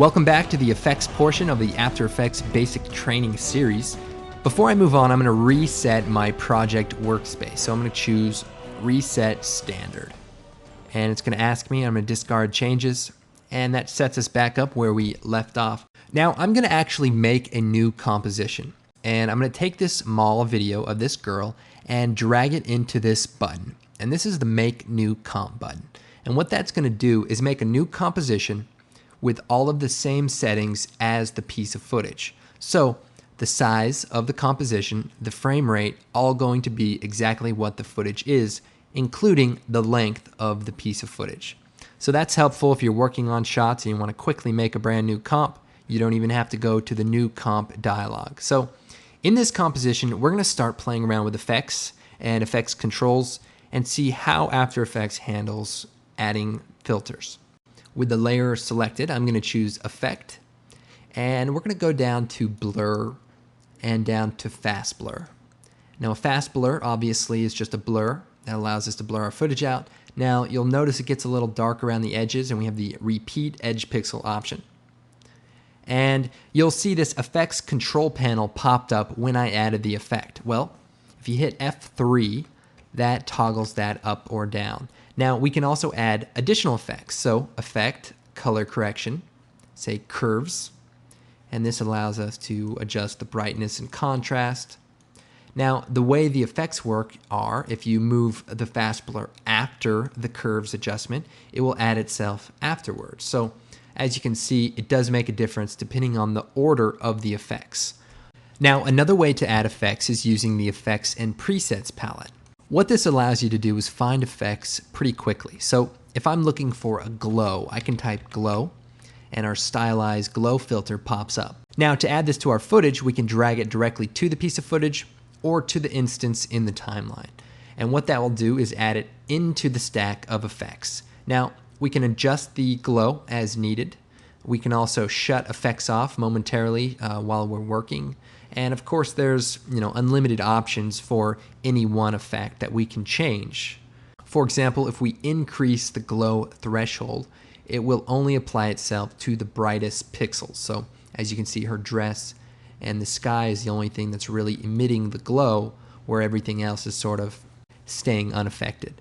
Welcome back to the effects portion of the After Effects Basic Training Series. Before I move on, I'm going to reset my project workspace. So I'm going to choose Reset Standard. And it's going to ask me, I'm going to discard changes, and that sets us back up where we left off. Now I'm going to actually make a new composition. And I'm going to take this mall video of this girl and drag it into this button. And this is the Make New Comp button. And what that's going to do is make a new composition with all of the same settings as the piece of footage. So the size of the composition, the frame rate, all going to be exactly what the footage is, including the length of the piece of footage. So that's helpful if you're working on shots and you want to quickly make a brand new comp. You don't even have to go to the new comp dialog. So in this composition, we're going to start playing around with effects and effects controls and see how After Effects handles adding filters. With the layer selected, I'm going to choose Effect, and we're going to go down to Blur and down to Fast Blur. Now a fast blur obviously is just a blur that allows us to blur our footage out. Now you'll notice it gets a little dark around the edges, and we have the Repeat Edge Pixel option. And you'll see this Effects Control panel popped up when I added the effect. Well, if you hit F3, that toggles that up or down. Now we can also add additional effects. So Effect, Color Correction, say Curves, and this allows us to adjust the brightness and contrast. Now the way the effects work are, if you move the fast blur after the curves adjustment, it will add itself afterwards. So as you can see, it does make a difference depending on the order of the effects. Now another way to add effects is using the Effects and Presets palette. What this allows you to do is find effects pretty quickly. So if I'm looking for a glow, I can type glow, and our stylized glow filter pops up. Now to add this to our footage, we can drag it directly to the piece of footage or to the instance in the timeline. And what that will do is add it into the stack of effects. Now we can adjust the glow as needed. We can also shut effects off momentarily while we're working. And of course there's unlimited options for any one effect that we can change. For example, if we increase the glow threshold, it will only apply itself to the brightest pixels. So as you can see, her dress and the sky is the only thing that's really emitting the glow, where everything else is sort of staying unaffected.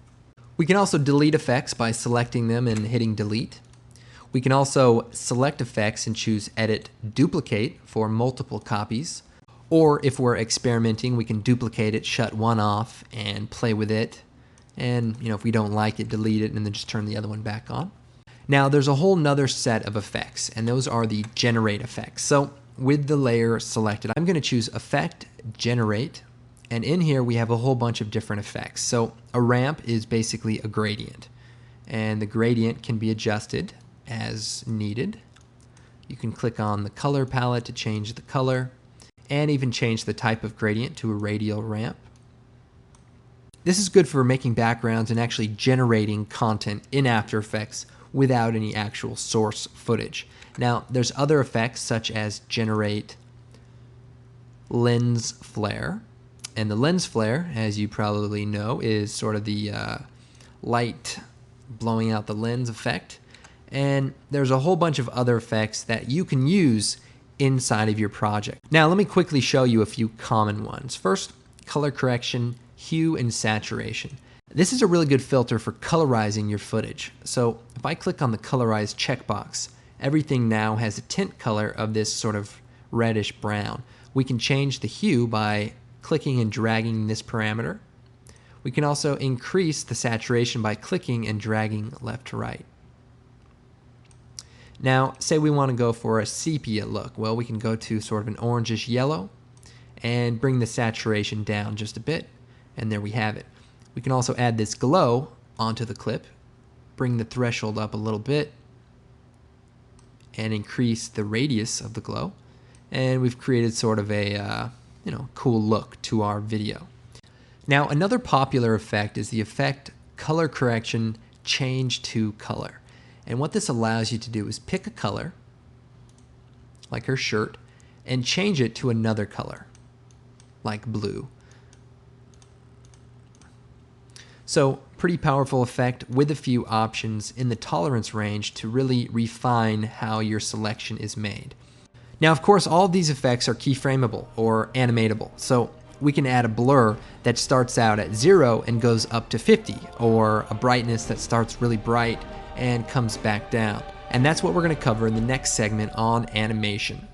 We can also delete effects by selecting them and hitting delete. We can also select effects and choose Edit Duplicate for multiple copies. Or if we're experimenting, we can duplicate it, shut one off, and play with it. And if we don't like it, delete it, and then just turn the other one back on. Now there's a whole nother set of effects, and those are the Generate effects. So with the layer selected, I'm going to choose Effect, Generate, and in here we have a whole bunch of different effects. So a ramp is basically a gradient, and the gradient can be adjusted as needed. You can click on the color palette to change the color, and even change the type of gradient to a radial ramp. This is good for making backgrounds and actually generating content in After Effects without any actual source footage. Now there's other effects such as Generate Lens Flare, and the lens flare, as you probably know, is sort of the light blowing out the lens effect. And there's a whole bunch of other effects that you can use inside of your project. Now let me quickly show you a few common ones. First, color correction, hue, and saturation. This is a really good filter for colorizing your footage. So if I click on the colorize checkbox, everything now has a tint color of this sort of reddish brown. We can change the hue by clicking and dragging this parameter. We can also increase the saturation by clicking and dragging left to right. Now, say we want to go for a sepia look. Well, we can go to sort of an orangish yellow and bring the saturation down just a bit, and there we have it. We can also add this glow onto the clip, bring the threshold up a little bit, and increase the radius of the glow, and we've created sort of a cool look to our video. Now, another popular effect is the effect Color Correction Change to Color. And what this allows you to do is pick a color, like her shirt, and change it to another color, like blue. So pretty powerful effect with a few options in the tolerance range to really refine how your selection is made. Now, of course, all of these effects are keyframeable or animatable. So we can add a blur that starts out at 0 and goes up to 50, or a brightness that starts really bright and comes back down. And that's what we're going to cover in the next segment on animation.